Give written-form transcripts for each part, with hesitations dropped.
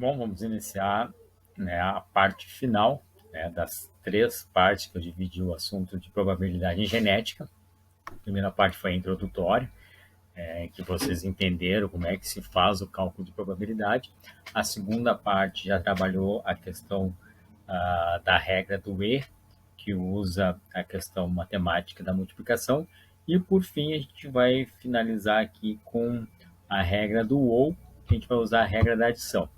Bom, vamos iniciar, né, a parte final, né, das 3 partes que eu dividi o assunto de probabilidade em genética. A primeira parte foi a introdutória, que vocês entenderam como é que se faz o cálculo de probabilidade. A segunda parte já trabalhou a questão da regra do E, que usa a questão matemática da multiplicação. E, por fim, a gente vai finalizar aqui com a regra do OU, que a gente vai usar a regra da adição.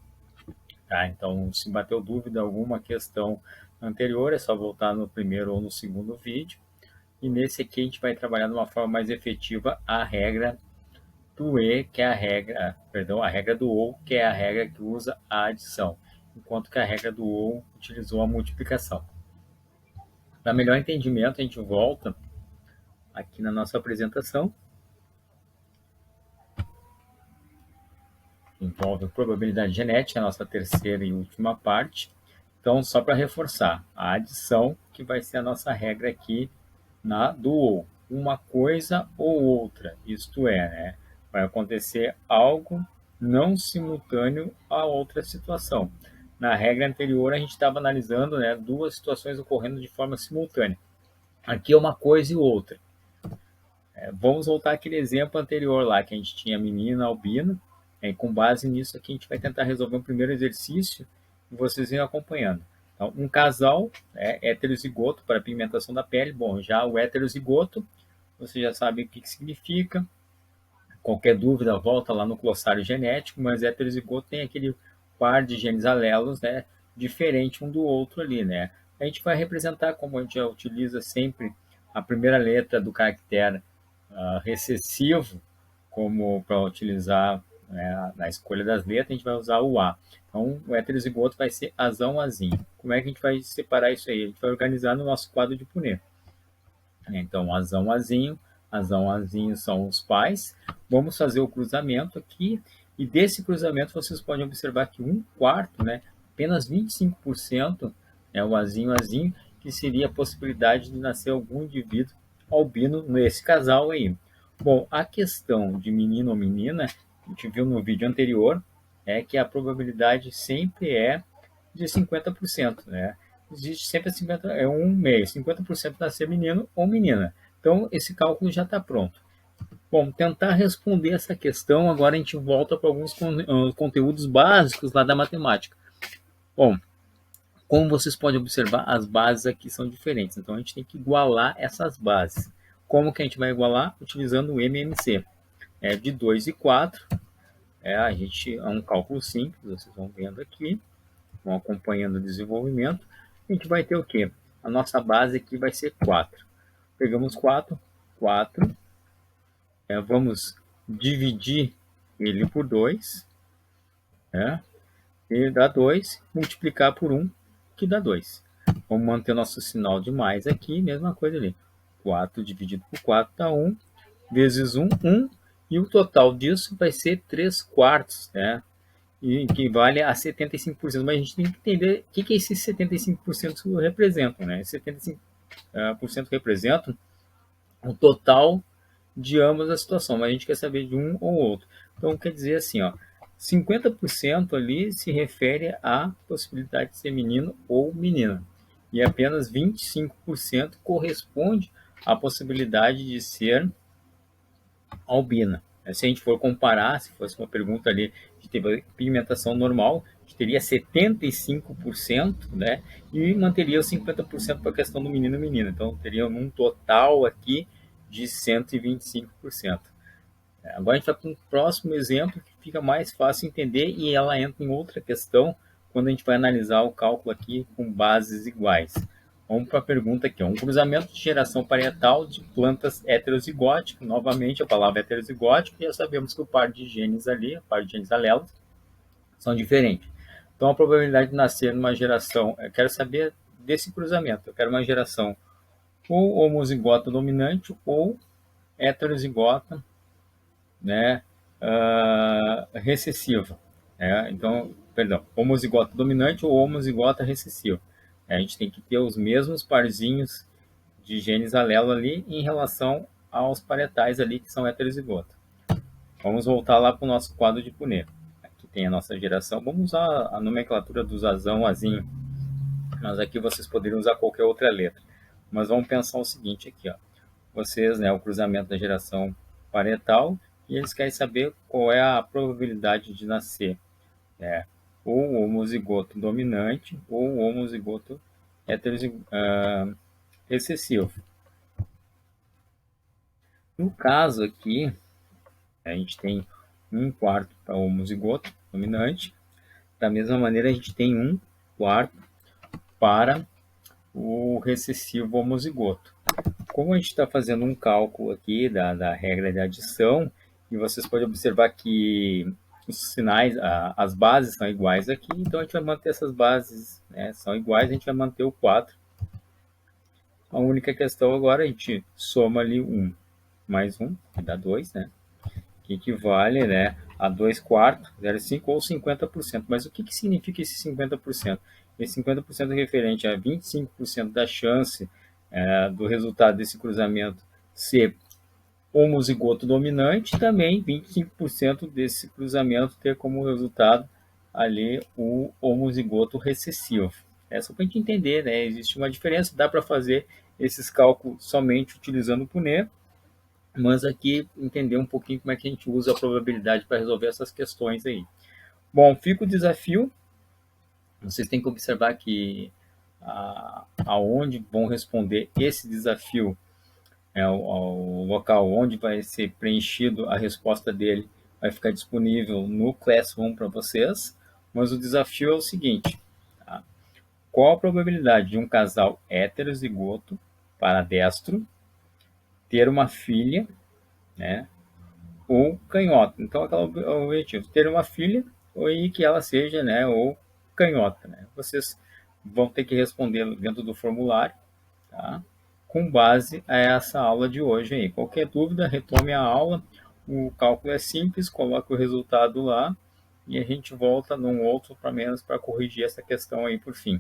Tá? Então, se bateu dúvida alguma questão anterior, é só voltar no primeiro ou no segundo vídeo. E nesse aqui a gente vai trabalhar de uma forma mais efetiva a regra do E, que é a regra, perdão, a regra do OU, que é a regra que usa a adição, enquanto que a regra do OU utilizou a multiplicação. Para melhor entendimento, a gente volta aqui na nossa apresentação. Envolve probabilidade genética, a nossa terceira e última parte. Então, só para reforçar, a adição que vai ser a nossa regra aqui do OU. Uma coisa ou outra, isto é, né, vai acontecer algo não simultâneo a outra situação. Na regra anterior, a gente estava analisando, né, duas situações ocorrendo de forma simultânea. Aqui é uma coisa e outra. Vamos voltar àquele exemplo anterior lá, que a gente tinha menina albina. Com base nisso aqui, a gente vai tentar resolver um primeiro exercício e vocês vêm acompanhando. Então, um casal heterozigoto para pigmentação da pele. Bom, já o heterozigoto, você já sabe o que significa. Qualquer dúvida, volta lá no glossário genético, mas heterozigoto tem aquele par de genes alelos, né, diferente um do outro ali, né? A gente vai representar, como a gente já utiliza sempre, a primeira letra do caractere recessivo, como para utilizar, né, na escolha das letras, a gente vai usar o A. Então, o heterozigoto vai ser azão, azinho. Como é que a gente vai separar isso aí? A gente vai organizar no nosso quadro de Punnett. Então, azão, azinho são os pais. Vamos fazer o cruzamento aqui. E desse cruzamento, vocês podem observar que 1/4, né, apenas 25%, é o azinho, que seria a possibilidade de nascer algum indivíduo albino nesse casal aí. Bom, a questão de menino ou menina, a gente viu no vídeo anterior, é que a probabilidade sempre é de 50%, né? Existe sempre 50, um meio, 50% nascer menino ou menina. Então, esse cálculo já está pronto. Bom, tentar responder essa questão, agora a gente volta para alguns conteúdos básicos lá da matemática. Bom, como vocês podem observar, as bases aqui são diferentes, então a gente tem que igualar essas bases. Como que a gente vai igualar? Utilizando o MMC. De 2 e 4, a gente é um cálculo simples, vocês vão vendo aqui, vão acompanhando o desenvolvimento. A gente vai ter o quê? A nossa base aqui vai ser 4. Pegamos 4, vamos dividir ele por 2, e dá 2, multiplicar por 1, que dá 2. Vamos manter nosso sinal de mais aqui, mesma coisa ali. 4 dividido por 4 dá 1, vezes 1, 1, e o total disso vai ser 3/4, né? E equivale a 75%, mas a gente tem que entender o que esses 75% representam, né? 75% representam o total de ambas as situações, mas a gente quer saber de um ou outro. Então, quer dizer assim, ó, 50% ali se refere à possibilidade de ser menino ou menina, e apenas 25% corresponde à possibilidade de ser albina. Se a gente for comparar, se fosse uma pergunta ali de ter pigmentação normal, a gente teria 75%, né? E manteria os 50% para a questão do menino e menina. Então, teria um total aqui de 125%. Agora a gente vai para um próximo exemplo que fica mais fácil entender e ela entra em outra questão quando a gente vai analisar o cálculo aqui com bases iguais. Vamos para a pergunta aqui. Um cruzamento de geração parietal de plantas heterozigóticas. Novamente, a palavra heterozigótica, já sabemos que o par de genes ali, o par de genes alelos, são diferentes. Então, a probabilidade de nascer numa geração, eu quero saber desse cruzamento. Eu quero uma geração ou homozigota dominante ou heterozigota, né, recessiva. Então, perdão, homozigota dominante ou homozigota recessiva. A gente tem que ter os mesmos parzinhos de genes alelo ali em relação aos parietais ali que são heterozigotos. Vamos voltar lá para o nosso quadro de Punnett. Aqui tem a nossa geração. Vamos usar a nomenclatura dos azão, azinho, mas aqui vocês poderiam usar qualquer outra letra. Mas vamos pensar o seguinte aqui, ó. Vocês, né, o cruzamento da geração parental, e eles querem saber qual é a probabilidade de nascer, né, ou o homozigoto dominante ou o homozigoto recessivo. No caso aqui, a gente tem 1/4 para o homozigoto dominante. Da mesma maneira, a gente tem 1/4 para o recessivo homozigoto. Como a gente está fazendo um cálculo aqui da regra de adição, e vocês podem observar que os sinais, as bases são iguais aqui, então a gente vai manter essas bases, né, são iguais, a gente vai manter o 4. A única questão agora, a gente soma ali 1 mais 1, que dá 2, né? Que equivale, né, a 2/4, 0,5 ou 50%. Mas o que significa esse 50%? Esse 50% é referente a 25% da chance do resultado desse cruzamento ser homozigoto dominante, e também 25% desse cruzamento ter como resultado ali o homozigoto recessivo. É só para a gente entender, né? Existe uma diferença, dá para fazer esses cálculos somente utilizando o Punnett, mas aqui entender um pouquinho como é que a gente usa a probabilidade para resolver essas questões aí. Bom, fica o desafio. Vocês têm que observar que aonde vão responder esse desafio é o local onde vai ser preenchido a resposta dele, vai ficar disponível no Classroom para vocês. Mas o desafio é o seguinte: tá? Qual a probabilidade de um casal heterozigoto paradestro ter uma filha, né, ou canhota? Então, aquele é o objetivo, ter uma filha e que ela seja, né, ou canhota, né? Vocês vão ter que responder dentro do formulário, tá? Com base a essa aula de hoje aí. Qualquer dúvida, retome a aula. O cálculo é simples, coloque o resultado lá e a gente volta num outro para menos para corrigir essa questão aí por fim.